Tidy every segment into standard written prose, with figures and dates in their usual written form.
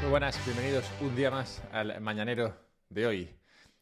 Muy buenas, bienvenidos un día más al Mañanero de hoy.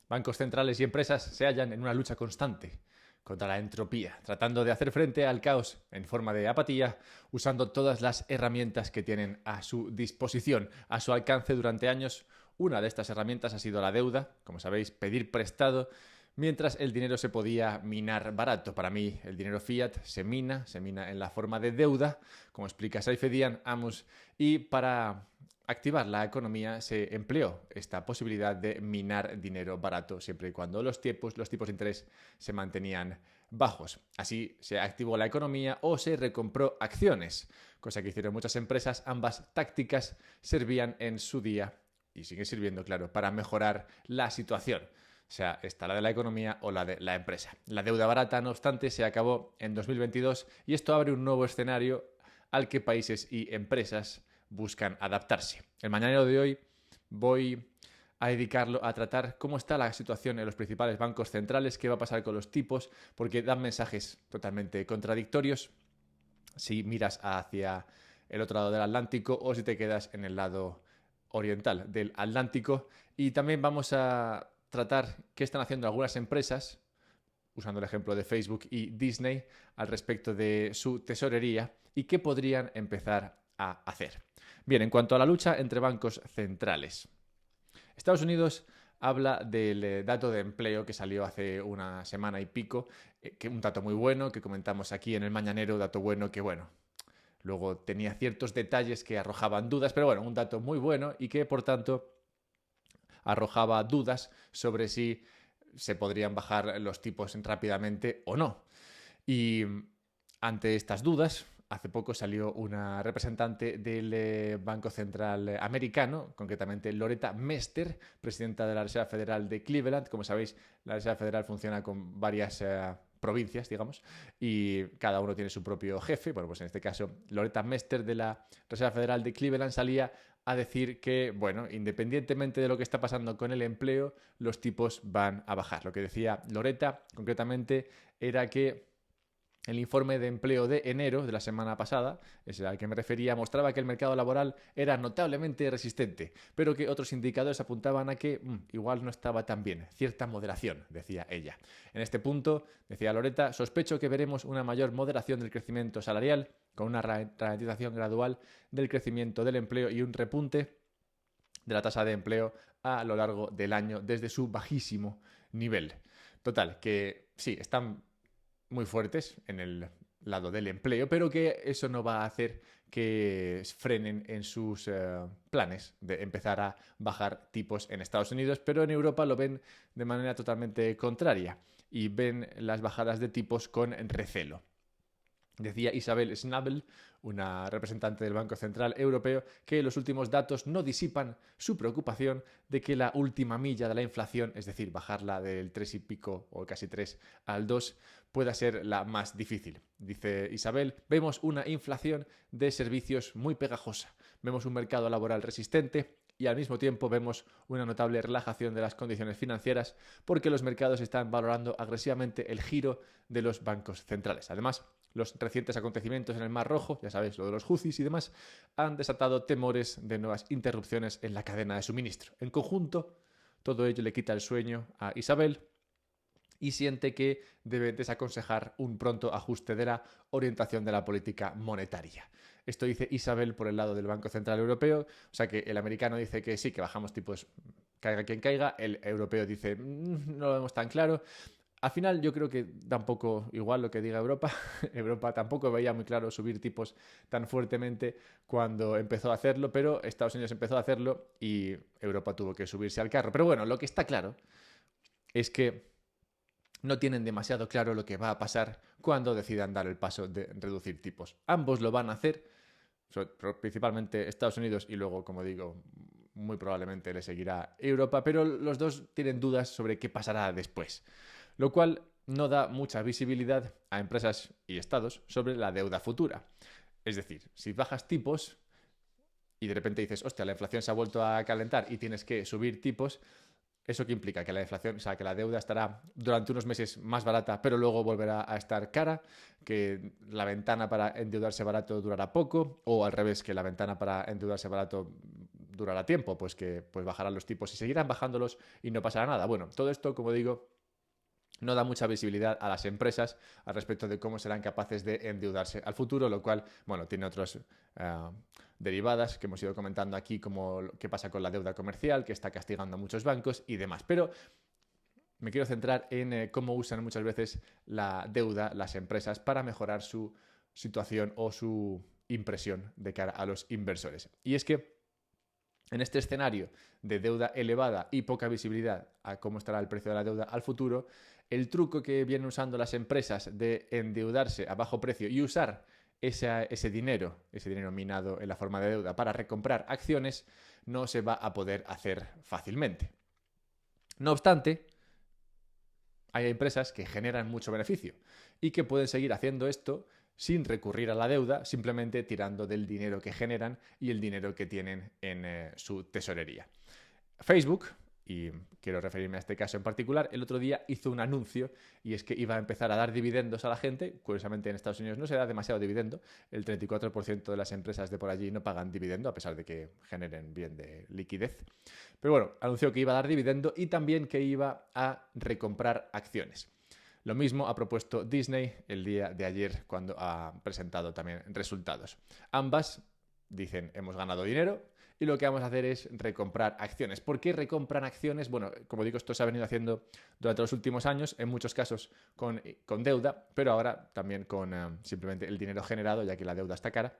Bancos centrales y empresas se hallan en una lucha constante contra la entropía, tratando de hacer frente al caos en forma de apatía, usando todas las herramientas que tienen a su disposición, a su alcance durante años. Una de estas herramientas ha sido la deuda, como sabéis, pedir prestado, mientras el dinero se podía minar barato. Para mí, el dinero fiat se mina en la forma de deuda, como explica Saifedian Amos, y para activar la economía se empleó esta posibilidad de minar dinero barato siempre y cuando los tipos de interés se mantenían bajos. Así se activó la economía o se recompró acciones, cosa que hicieron muchas empresas. Ambas tácticas servían en su día y siguen sirviendo, claro, para mejorar la situación. O sea, está la de la economía o la de la empresa. La deuda barata, no obstante, se acabó en 2022 y esto abre un nuevo escenario al que países y empresas buscan adaptarse. El mañanero de hoy voy a dedicarlo a tratar cómo está la situación en los principales bancos centrales, qué va a pasar con los tipos, porque dan mensajes totalmente contradictorios si miras hacia el otro lado del Atlántico o si te quedas en el lado oriental del Atlántico. Y también vamos a tratar qué están haciendo algunas empresas, usando el ejemplo de Facebook y Disney, al respecto de su tesorería y qué podrían empezar a hacer. Bien, en cuanto a la lucha entre bancos centrales, Estados Unidos habla del dato de empleo que salió hace una semana y pico, que un dato muy bueno que comentamos aquí en el Mañanero, dato bueno que luego tenía ciertos detalles que arrojaban dudas, pero un dato muy bueno y que por tanto arrojaba dudas sobre si se podrían bajar los tipos rápidamente o no. Y ante estas dudas, hace poco salió una representante del Banco Central americano, concretamente Loretta Mester, presidenta de la Reserva Federal de Cleveland. Como sabéis, la Reserva Federal funciona con varias provincias, digamos, y cada uno tiene su propio jefe. Bueno, pues en este caso, Loretta Mester de la Reserva Federal de Cleveland salía a decir que, independientemente de lo que está pasando con el empleo, los tipos van a bajar. Lo que decía Loretta, concretamente, era que el informe de empleo de enero de la semana pasada, ese al que me refería, mostraba que el mercado laboral era notablemente resistente, pero que otros indicadores apuntaban a que igual no estaba tan bien. Cierta moderación, decía ella. En este punto, decía Loretta, sospecho que veremos una mayor moderación del crecimiento salarial, con una ralentización gradual del crecimiento del empleo y un repunte de la tasa de empleo a lo largo del año desde su bajísimo nivel. Total, que sí, están muy fuertes en el lado del empleo, pero que eso no va a hacer que frenen en sus planes de empezar a bajar tipos en Estados Unidos, pero en Europa lo ven de manera totalmente contraria y ven las bajadas de tipos con recelo. Decía Isabel Schnabel, una representante del Banco Central Europeo, que los últimos datos no disipan su preocupación de que la última milla de la inflación, es decir, bajarla del 3 y pico o casi 3 al 2, pueda ser la más difícil. Dice Isabel, vemos una inflación de servicios muy pegajosa, vemos un mercado laboral resistente y al mismo tiempo vemos una notable relajación de las condiciones financieras porque los mercados están valorando agresivamente el giro de los bancos centrales. Además, los recientes acontecimientos en el Mar Rojo, ya sabéis, lo de los Houthis y demás, han desatado temores de nuevas interrupciones en la cadena de suministro. En conjunto, todo ello le quita el sueño a Isabel y siente que debe desaconsejar un pronto ajuste de la orientación de la política monetaria. Esto dice Isabel por el lado del Banco Central Europeo, o sea que el americano dice que sí, que bajamos tipos, caiga quien caiga, el europeo dice no lo vemos tan claro. Al final yo creo que tampoco igual lo que diga Europa. Europa tampoco veía muy claro subir tipos tan fuertemente cuando empezó a hacerlo, pero Estados Unidos empezó a hacerlo y Europa tuvo que subirse al carro. Pero lo que está claro es que no tienen demasiado claro lo que va a pasar cuando decidan dar el paso de reducir tipos. Ambos lo van a hacer, principalmente Estados Unidos y luego, como digo, muy probablemente le seguirá Europa, pero los dos tienen dudas sobre qué pasará después, lo cual no da mucha visibilidad a empresas y estados sobre la deuda futura. Es decir, si bajas tipos y de repente dices, hostia, la inflación se ha vuelto a calentar y tienes que subir tipos, ¿eso qué implica? Que la inflación, o sea, que la deuda estará durante unos meses más barata, pero luego volverá a estar cara, que la ventana para endeudarse barato durará poco, o al revés, que la ventana para endeudarse barato durará tiempo? Pues que pues bajarán los tipos y seguirán bajándolos y no pasará nada. Bueno, todo esto, como digo, no da mucha visibilidad a las empresas al respecto de cómo serán capaces de endeudarse al futuro, lo cual, bueno, tiene otras derivadas que hemos ido comentando aquí, como qué pasa con la deuda comercial, que está castigando a muchos bancos y demás. Pero me quiero centrar en cómo usan muchas veces la deuda las empresas para mejorar su situación o su impresión de cara a los inversores. Y es que en este escenario de deuda elevada y poca visibilidad a cómo estará el precio de la deuda al futuro, el truco que vienen usando las empresas de endeudarse a bajo precio y usar ese dinero minado en la forma de deuda para recomprar acciones, no se va a poder hacer fácilmente. No obstante, hay empresas que generan mucho beneficio y que pueden seguir haciendo esto sin recurrir a la deuda, simplemente tirando del dinero que generan y el dinero que tienen en su tesorería. Facebook, y quiero referirme a este caso en particular, el otro día hizo un anuncio y es que iba a empezar a dar dividendos a la gente. Curiosamente en Estados Unidos no se da demasiado dividendo, el 34% de las empresas de por allí no pagan dividendo a pesar de que generen bien de liquidez. Pero bueno, anunció que iba a dar dividendo y también que iba a recomprar acciones. Lo mismo ha propuesto Disney el día de ayer cuando ha presentado también resultados. Ambas dicen hemos ganado dinero y lo que vamos a hacer es recomprar acciones. ¿Por qué recompran acciones? Bueno, como digo, esto se ha venido haciendo durante los últimos años, en muchos casos con deuda, pero ahora también con simplemente el dinero generado, ya que la deuda está cara.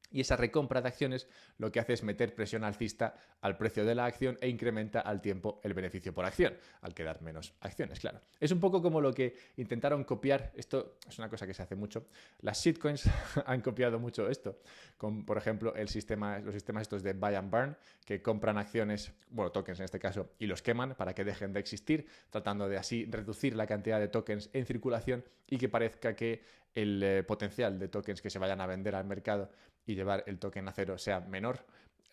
Y esa recompra de acciones lo que hace es meter presión alcista al precio de la acción e incrementa al tiempo el beneficio por acción, al quedar menos acciones, claro. Es un poco como lo que intentaron copiar, esto es una cosa que se hace mucho, las shitcoins han copiado mucho esto, con por ejemplo los sistemas estos de buy and burn, que compran acciones, bueno, tokens en este caso, y los queman para que dejen de existir, tratando de así reducir la cantidad de tokens en circulación y que parezca que el potencial de tokens que se vayan a vender al mercado y llevar el token a cero sea menor.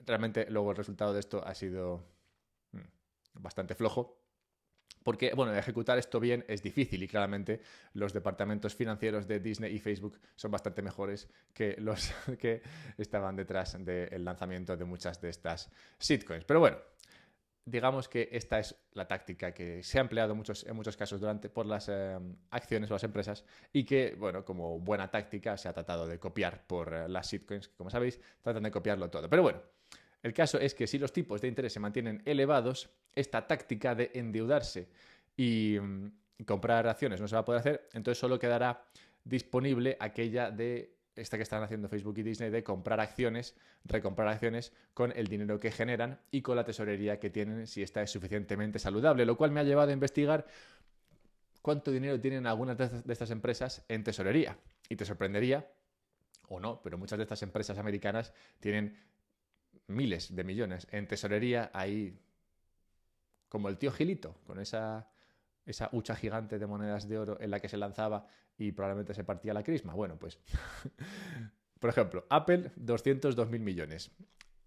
Realmente luego el resultado de esto ha sido bastante flojo. Porque, bueno, ejecutar esto bien es difícil y claramente los departamentos financieros de Disney y Facebook son bastante mejores que los que estaban detrás del lanzamiento de muchas de estas shitcoins. Pero bueno, digamos que esta es la táctica que se ha empleado en muchos casos por las acciones o las empresas y que, bueno, como buena táctica se ha tratado de copiar por las shitcoins, que como sabéis, tratan de copiarlo todo. Pero bueno, el caso es que si los tipos de interés se mantienen elevados, esta táctica de endeudarse y comprar acciones no se va a poder hacer, entonces solo quedará disponible aquella de esta que están haciendo Facebook y Disney de comprar acciones, recomprar acciones con el dinero que generan y con la tesorería que tienen si esta es suficientemente saludable, lo cual me ha llevado a investigar cuánto dinero tienen algunas de estas empresas en tesorería. Y te sorprendería, o no, pero muchas de estas empresas americanas tienen miles de millones en tesorería ahí, como el tío Gilito, con esa hucha gigante de monedas de oro en la que se lanzaba y probablemente se partía la crisma. Bueno, pues, por ejemplo, Apple, 202.000 millones.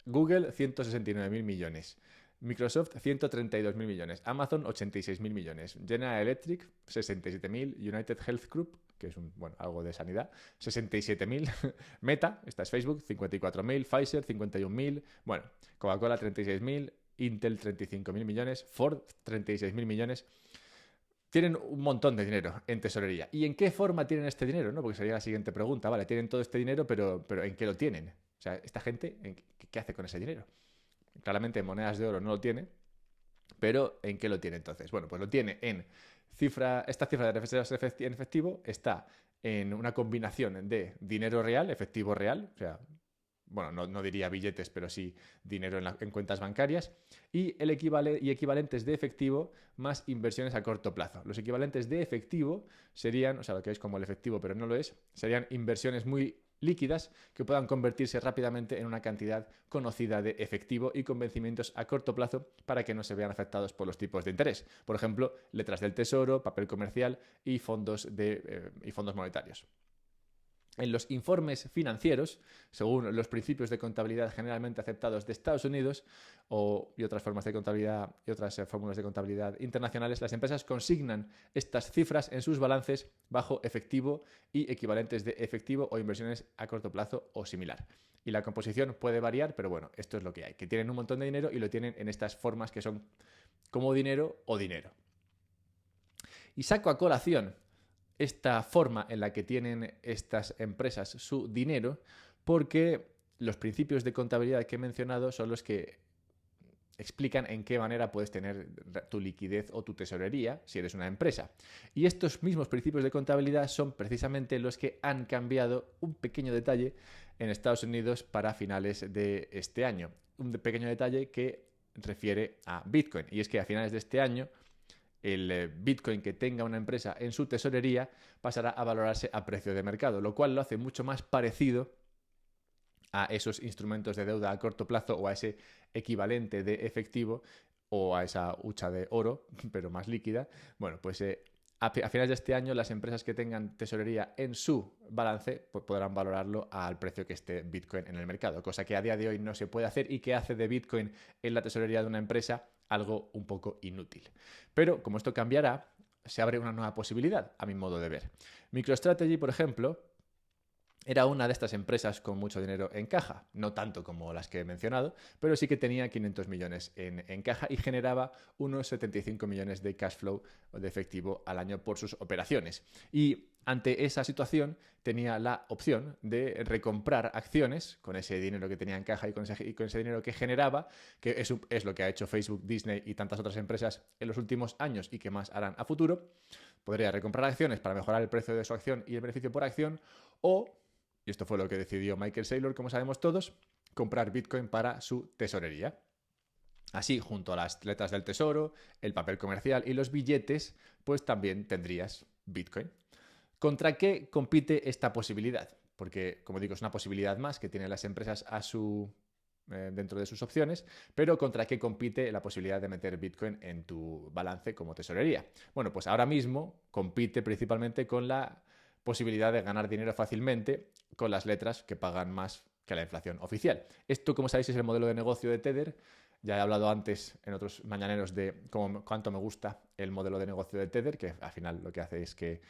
Google, 169.000 millones. Microsoft, 132.000 millones. Amazon, 86.000 millones. General Electric, 67.000. United Health Group, que es algo de sanidad, 67.000. Meta, esta es Facebook, 54.000. Pfizer, 51.000. Bueno, Coca-Cola, 36.000. Intel, 35.000 millones. Ford, 36.000 millones. Tienen un montón de dinero en tesorería. ¿Y en qué forma tienen este dinero? ¿No? Porque sería la siguiente pregunta. Vale, tienen todo este dinero, pero ¿en qué lo tienen? O sea, esta gente, ¿qué hace con ese dinero? Claramente en monedas de oro no lo tiene, pero ¿en qué lo tiene entonces? Bueno, pues lo tiene en esta cifra de reservas en efectivo está en una combinación de dinero real, efectivo real, o sea, bueno, no diría billetes, pero sí dinero en cuentas bancarias, y equivalentes de efectivo más inversiones a corto plazo. Los equivalentes de efectivo serían, o sea, lo que es como el efectivo, pero no lo es, serían inversiones muy líquidas que puedan convertirse rápidamente en una cantidad conocida de efectivo y con vencimientos a corto plazo para que no se vean afectados por los tipos de interés. Por ejemplo, letras del tesoro, papel comercial y fondos monetarios. En los informes financieros, según los principios de contabilidad generalmente aceptados de Estados Unidos y otras formas de contabilidad y otras fórmulas de contabilidad internacionales, las empresas consignan estas cifras en sus balances bajo efectivo y equivalentes de efectivo o inversiones a corto plazo o similar. Y la composición puede variar, pero bueno, esto es lo que hay, que tienen un montón de dinero y lo tienen en estas formas que son como dinero o dinero. Y saco a colación esta forma en la que tienen estas empresas su dinero, porque los principios de contabilidad que he mencionado son los que explican en qué manera puedes tener tu liquidez o tu tesorería si eres una empresa. Y estos mismos principios de contabilidad son precisamente los que han cambiado un pequeño detalle en Estados Unidos para finales de este año. Un pequeño detalle que refiere a Bitcoin. Y es que a finales de este año el Bitcoin que tenga una empresa en su tesorería pasará a valorarse a precio de mercado, lo cual lo hace mucho más parecido a esos instrumentos de deuda a corto plazo o a ese equivalente de efectivo o a esa hucha de oro, pero más líquida. Bueno, pues a finales de este año las empresas que tengan tesorería en su balance pues podrán valorarlo al precio que esté Bitcoin en el mercado, cosa que a día de hoy no se puede hacer y que hace de Bitcoin en la tesorería de una empresa algo un poco inútil. Pero como esto cambiará, se abre una nueva posibilidad, a mi modo de ver. MicroStrategy, por ejemplo, era una de estas empresas con mucho dinero en caja, no tanto como las que he mencionado, pero sí que tenía 500 millones en caja y generaba unos 75 millones de cash flow de efectivo al año por sus operaciones. Y ante esa situación tenía la opción de recomprar acciones con ese dinero que tenía en caja y con ese dinero que generaba, que es lo que ha hecho Facebook, Disney y tantas otras empresas en los últimos años y que más harán a futuro. Podría recomprar acciones para mejorar el precio de su acción y el beneficio por acción, o, y esto fue lo que decidió Michael Saylor, como sabemos todos, comprar Bitcoin para su tesorería. Así, junto a las letras del tesoro, el papel comercial y los billetes, pues también tendrías Bitcoin. ¿Contra qué compite esta posibilidad? Porque, como digo, es una posibilidad más que tienen las empresas dentro de sus opciones, pero ¿contra qué compite la posibilidad de meter Bitcoin en tu balance como tesorería? Bueno, pues ahora mismo compite principalmente con la posibilidad de ganar dinero fácilmente con las letras que pagan más que la inflación oficial. Esto, como sabéis, es el modelo de negocio de Tether. Ya he hablado antes en otros mañaneros de cuánto me gusta el modelo de negocio de Tether, que al final lo que hace es que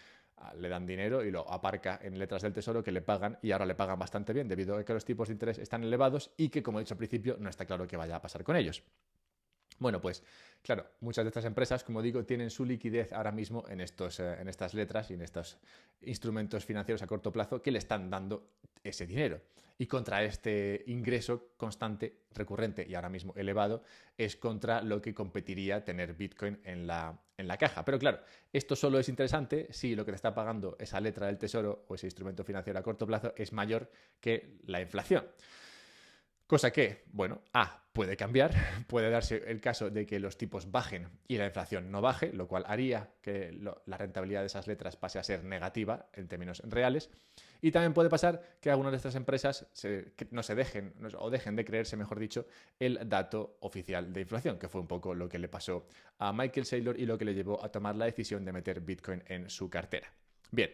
le dan dinero y lo aparca en letras del tesoro que le pagan, y ahora le pagan bastante bien debido a que los tipos de interés están elevados y que, como he dicho al principio, no está claro qué vaya a pasar con ellos. Bueno, pues claro, muchas de estas empresas, como digo, tienen su liquidez ahora mismo en estas letras y en estos instrumentos financieros a corto plazo que le están dando ese dinero. Y contra este ingreso constante, recurrente y ahora mismo elevado, es contra lo que competiría tener Bitcoin en la caja. Pero claro, esto solo es interesante si lo que te está pagando esa letra del tesoro o ese instrumento financiero a corto plazo es mayor que la inflación. Cosa que, bueno, puede cambiar, puede darse el caso de que los tipos bajen y la inflación no baje, lo cual haría que la rentabilidad de esas letras pase a ser negativa en términos reales. Y también puede pasar que algunas de estas empresas no se dejen, o dejen de creerse, mejor dicho, el dato oficial de inflación, que fue un poco lo que le pasó a Michael Saylor y lo que le llevó a tomar la decisión de meter Bitcoin en su cartera. Bien,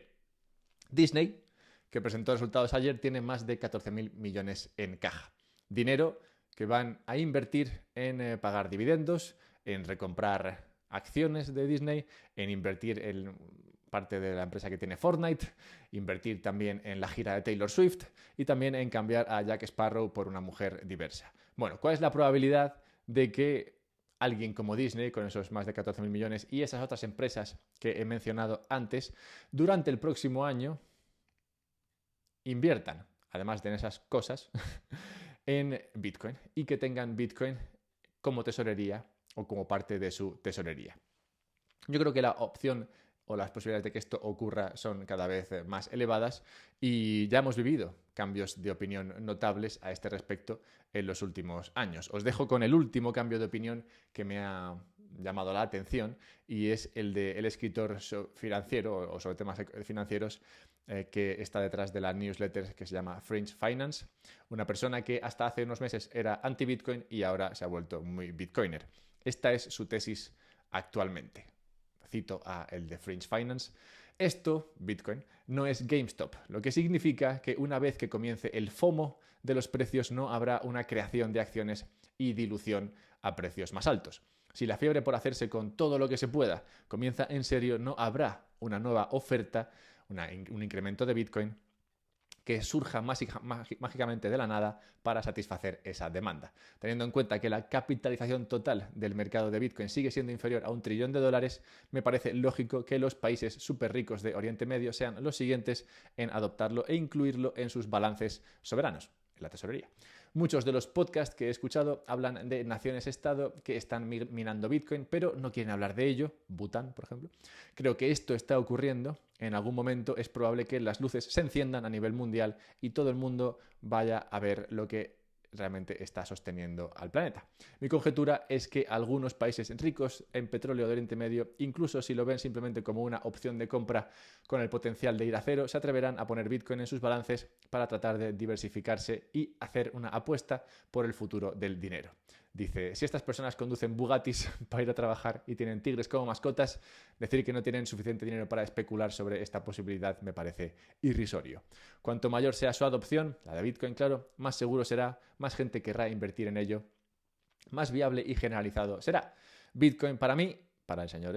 Disney, que presentó resultados ayer, tiene más de 14.000 millones en caja. Dinero que van a invertir en pagar dividendos, en recomprar acciones de Disney, en invertir en parte de la empresa que tiene Fortnite, invertir también en la gira de Taylor Swift y también en cambiar a Jack Sparrow por una mujer diversa. Bueno, ¿cuál es la probabilidad de que alguien como Disney, con esos más de 14.000 millones y esas otras empresas que he mencionado antes, durante el próximo año inviertan, además de en esas cosas, en Bitcoin y que tengan Bitcoin como tesorería o como parte de su tesorería? Yo creo que la opción o las posibilidades de que esto ocurra son cada vez más elevadas y ya hemos vivido cambios de opinión notables a este respecto en los últimos años. Os dejo con el último cambio de opinión que me ha llamado la atención y es el del escritor financiero o sobre temas financieros que está detrás de la newsletter que se llama Fringe Finance, una persona que hasta hace unos meses era anti-Bitcoin y ahora se ha vuelto muy bitcoiner. Esta es su tesis actualmente. Cito a el de Fringe Finance. Esto, Bitcoin, no es GameStop, lo que significa que una vez que comience el FOMO de los precios no habrá una creación de acciones y dilución a precios más altos. Si la fiebre por hacerse con todo lo que se pueda comienza en serio, no habrá una nueva oferta, un incremento de Bitcoin que surja mágicamente de la nada para satisfacer esa demanda. Teniendo en cuenta que la capitalización total del mercado de Bitcoin sigue siendo inferior a $1 trillón, me parece lógico que los países súper ricos de Oriente Medio sean los siguientes en adoptarlo e incluirlo en sus balances soberanos, en la tesorería. Muchos de los podcasts que he escuchado hablan de naciones-estado que están minando Bitcoin, pero no quieren hablar de ello, Bután, por ejemplo. Creo que esto está ocurriendo. En algún momento es probable que las luces se enciendan a nivel mundial y todo el mundo vaya a ver lo que realmente está sosteniendo al planeta. Mi conjetura es que algunos países ricos en petróleo de Oriente Medio, incluso si lo ven simplemente como una opción de compra con el potencial de ir a cero, se atreverán a poner Bitcoin en sus balances para tratar de diversificarse y hacer una apuesta por el futuro del dinero. Dice, si estas personas conducen Bugattis para ir a trabajar y tienen tigres como mascotas, decir que no tienen suficiente dinero para especular sobre esta posibilidad me parece irrisorio. Cuanto mayor sea su adopción, la de Bitcoin, claro, más seguro será, más gente querrá invertir en ello, más viable y generalizado será. Bitcoin para mí, para el señor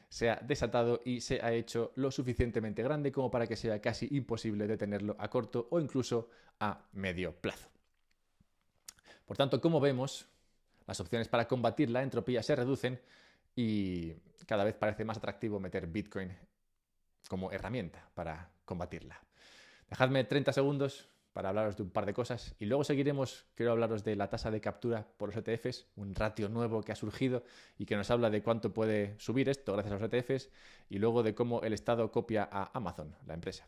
se ha desatado y se ha hecho lo suficientemente grande como para que sea casi imposible detenerlo a corto o incluso a medio plazo. Por tanto, como vemos, las opciones para combatir la entropía se reducen y cada vez parece más atractivo meter Bitcoin como herramienta para combatirla. Dejadme 30 segundos para hablaros de un par de cosas y luego seguiremos. Quiero hablaros de la tasa de captura por los ETFs, un ratio nuevo que ha surgido y que nos habla de cuánto puede subir esto gracias a los ETFs y luego de cómo el Estado copia a Amazon, la empresa.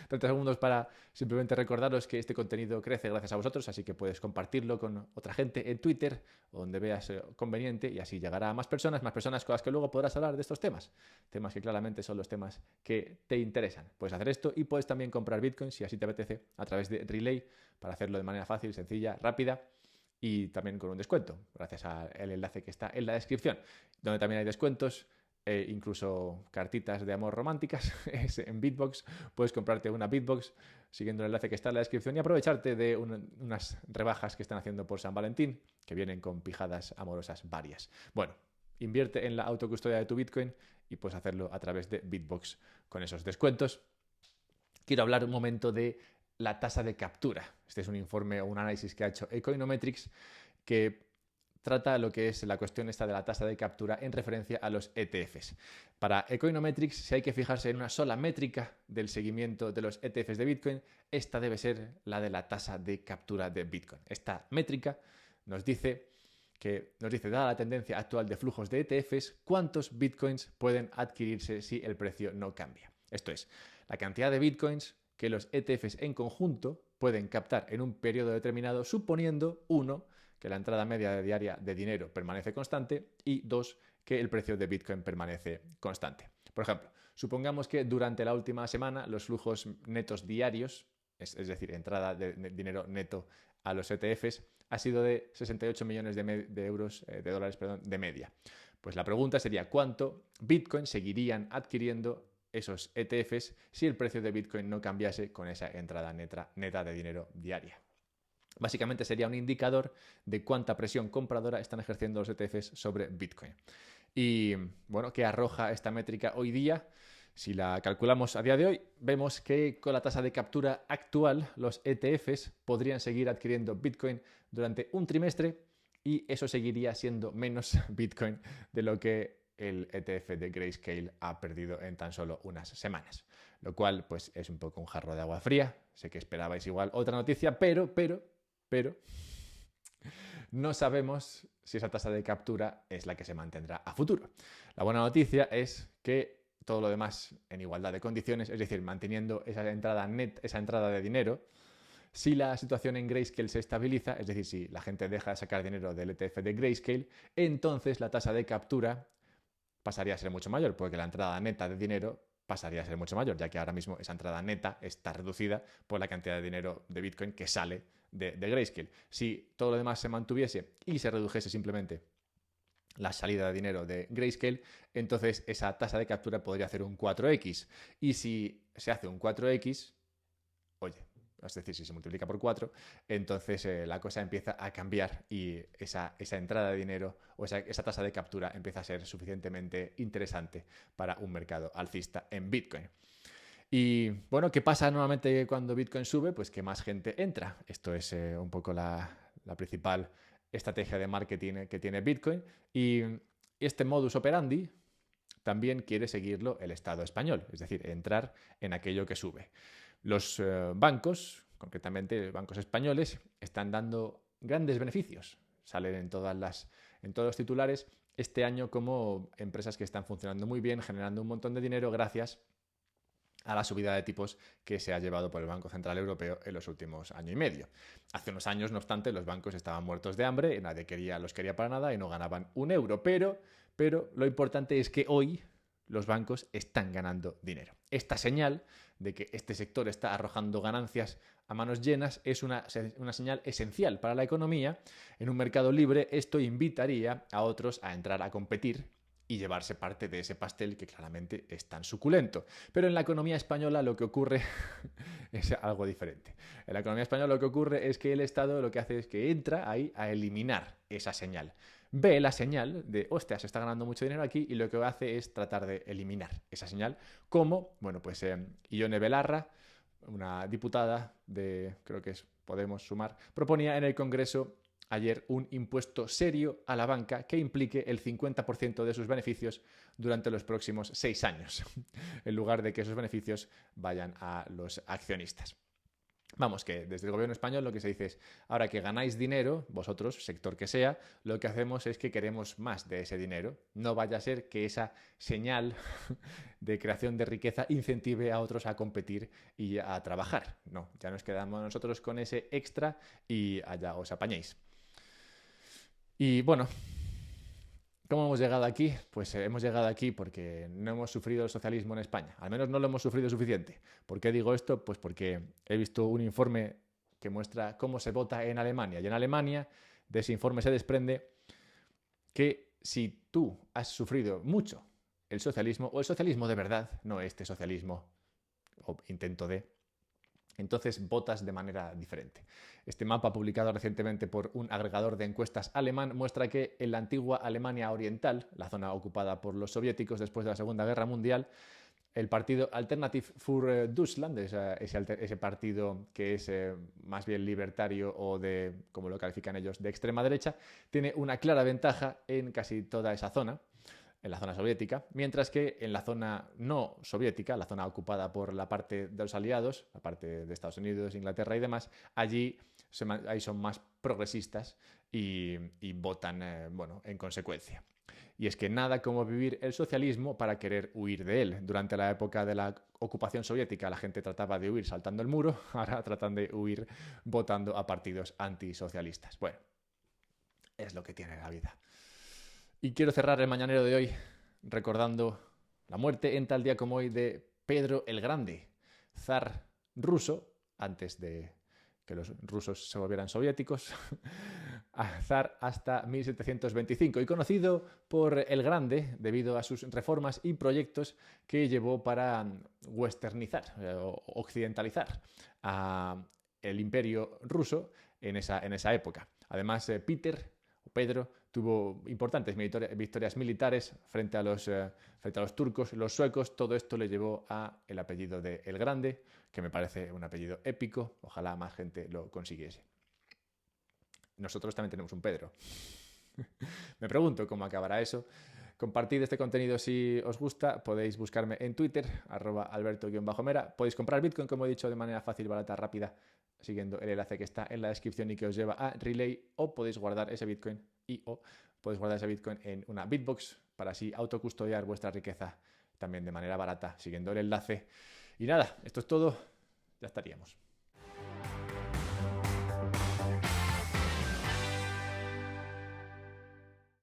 30 segundos para simplemente recordaros que este contenido crece gracias a vosotros, así que puedes compartirlo con otra gente en Twitter o donde veas conveniente y así llegará a más personas con las que luego podrás hablar de estos temas que claramente son los temas que te interesan. Puedes hacer esto y puedes también comprar Bitcoin si así te apetece a través de Relay para hacerlo de manera fácil, sencilla, rápida y también con un descuento, gracias al enlace que está en la descripción, donde también hay descuentos. Incluso cartitas de amor románticas en Bitbox. Puedes comprarte una Bitbox siguiendo el enlace que está en la descripción y aprovecharte de unas rebajas que están haciendo por San Valentín, que vienen con pijadas amorosas varias. Bueno, invierte en la autocustodia de tu Bitcoin y puedes hacerlo a través de Bitbox con esos descuentos. Quiero hablar un momento de la tasa de captura. Este es un informe o un análisis que ha hecho Econometrics que trata lo que es la cuestión esta de la tasa de captura en referencia a los ETFs. Para Econometrics, si hay que fijarse en una sola métrica del seguimiento de los ETFs de Bitcoin, esta debe ser la de la tasa de captura de Bitcoin. Esta métrica nos dice, dada la tendencia actual de flujos de ETFs, cuántos Bitcoins pueden adquirirse si el precio no cambia. Esto es, la cantidad de Bitcoins que los ETFs en conjunto pueden captar en un periodo determinado, suponiendo, 1, que la entrada media diaria de dinero permanece constante y 2, que el precio de Bitcoin permanece constante. Por ejemplo, supongamos que durante la última semana los flujos netos diarios, es decir, entrada de dinero neto a los ETFs, ha sido de 68 millones de dólares de media. Pues la pregunta sería, ¿cuánto Bitcoin seguirían adquiriendo esos ETFs si el precio de Bitcoin no cambiase con esa entrada neta de dinero diaria? Básicamente sería un indicador de cuánta presión compradora están ejerciendo los ETFs sobre Bitcoin. Y bueno, ¿qué arroja esta métrica hoy día? Si la calculamos a día de hoy, vemos que con la tasa de captura actual, los ETFs podrían seguir adquiriendo Bitcoin durante un trimestre y eso seguiría siendo menos Bitcoin de lo que el ETF de Grayscale ha perdido en tan solo unas semanas. Lo cual, pues, es un poco un jarro de agua fría. Sé que esperabais igual otra noticia, pero no sabemos si esa tasa de captura es la que se mantendrá a futuro. La buena noticia es que todo lo demás en igualdad de condiciones, es decir, manteniendo esa entrada esa entrada de dinero, si la situación en Grayscale se estabiliza, es decir, si la gente deja de sacar dinero del ETF de Grayscale, entonces la tasa de captura pasaría a ser mucho mayor, porque la entrada neta de dinero pasaría a ser mucho mayor, ya que ahora mismo esa entrada neta está reducida por la cantidad de dinero de Bitcoin que sale de Grayscale. Si todo lo demás se mantuviese y se redujese simplemente la salida de dinero de Grayscale, entonces esa tasa de captura podría hacer un 4x. Y si se hace un 4x, oye, es decir, si se multiplica por 4, entonces la cosa empieza a cambiar y esa entrada de dinero o esa tasa de captura empieza a ser suficientemente interesante para un mercado alcista en Bitcoin. Y bueno, ¿qué pasa normalmente cuando Bitcoin sube? Pues que más gente entra. Esto es un poco la principal estrategia de marketing que tiene Bitcoin. Y este modus operandi también quiere seguirlo el Estado español, es decir, entrar en aquello que sube. Los bancos, concretamente bancos españoles, están dando grandes beneficios. Salen en todos los titulares este año como empresas que están funcionando muy bien, generando un montón de dinero gracias a la subida de tipos que se ha llevado por el Banco Central Europeo en los últimos año y medio. Hace unos años, no obstante, los bancos estaban muertos de hambre, nadie los quería para nada y no ganaban un euro. Pero lo importante es que hoy los bancos están ganando dinero. Esta señal de que este sector está arrojando ganancias a manos llenas es una señal esencial para la economía. En un mercado libre esto invitaría a otros a entrar a competir y llevarse parte de ese pastel que claramente es tan suculento. Pero en la economía española lo que ocurre es algo diferente. En la economía española lo que ocurre es que el Estado lo que hace es que entra ahí a eliminar esa señal. Ve la señal de, hostia, se está ganando mucho dinero aquí, y lo que hace es tratar de eliminar esa señal. Como, bueno, pues Ione Belarra, una diputada de, creo que es Podemos Sumar, proponía en el Congreso ayer un impuesto serio a la banca que implique el 50% de sus beneficios durante los próximos 6 años, en lugar de que esos beneficios vayan a los accionistas. Vamos, que desde el gobierno español lo que se dice es, ahora que ganáis dinero, vosotros, sector que sea, lo que hacemos es que queremos más de ese dinero. No vaya a ser que esa señal de creación de riqueza incentive a otros a competir y a trabajar. No, ya nos quedamos nosotros con ese extra y allá os apañéis. Y bueno, ¿cómo hemos llegado aquí? Pues hemos llegado aquí porque no hemos sufrido el socialismo en España. Al menos no lo hemos sufrido suficiente. ¿Por qué digo esto? Pues porque he visto un informe que muestra cómo se vota en Alemania. Y en Alemania de ese informe se desprende que si tú has sufrido mucho el socialismo, o el socialismo de verdad, no este socialismo o intento de, entonces votas de manera diferente. Este mapa, publicado recientemente por un agregador de encuestas alemán, muestra que en la antigua Alemania Oriental, la zona ocupada por los soviéticos después de la Segunda Guerra Mundial, el partido Alternative für Deutschland, ese partido que es más bien libertario o de, como lo califican ellos, de extrema derecha, tiene una clara ventaja en casi toda esa zona, en la zona soviética, mientras que en la zona no soviética, la zona ocupada por la parte de los aliados, la parte de Estados Unidos, Inglaterra y demás, allí ahí son más progresistas y votan en consecuencia. Y es que nada como vivir el socialismo para querer huir de él. Durante la época de la ocupación soviética la gente trataba de huir saltando el muro, ahora tratan de huir votando a partidos antisocialistas. Bueno, es lo que tiene la vida. Y quiero cerrar el mañanero de hoy recordando la muerte en tal día como hoy de Pedro el Grande, zar ruso, antes de que los rusos se volvieran soviéticos, zar hasta 1725, y conocido por el Grande debido a sus reformas y proyectos que llevó para westernizar o occidentalizar el imperio ruso en esa época. Además, Pedro tuvo importantes victorias militares frente a los turcos, los suecos. Todo esto le llevó a el apellido de El Grande, que me parece un apellido épico. Ojalá más gente lo consiguiese. Nosotros también tenemos un Pedro. Me pregunto cómo acabará eso. Compartid este contenido si os gusta. Podéis buscarme en Twitter, @alberto_mera. Podéis comprar Bitcoin, como he dicho, de manera fácil, barata, rápida, siguiendo el enlace que está en la descripción y que os lleva a Relay, o podéis guardar ese Bitcoin en una Bitbox para así autocustodiar vuestra riqueza también de manera barata, siguiendo el enlace. Y nada, esto es todo. Ya estaríamos.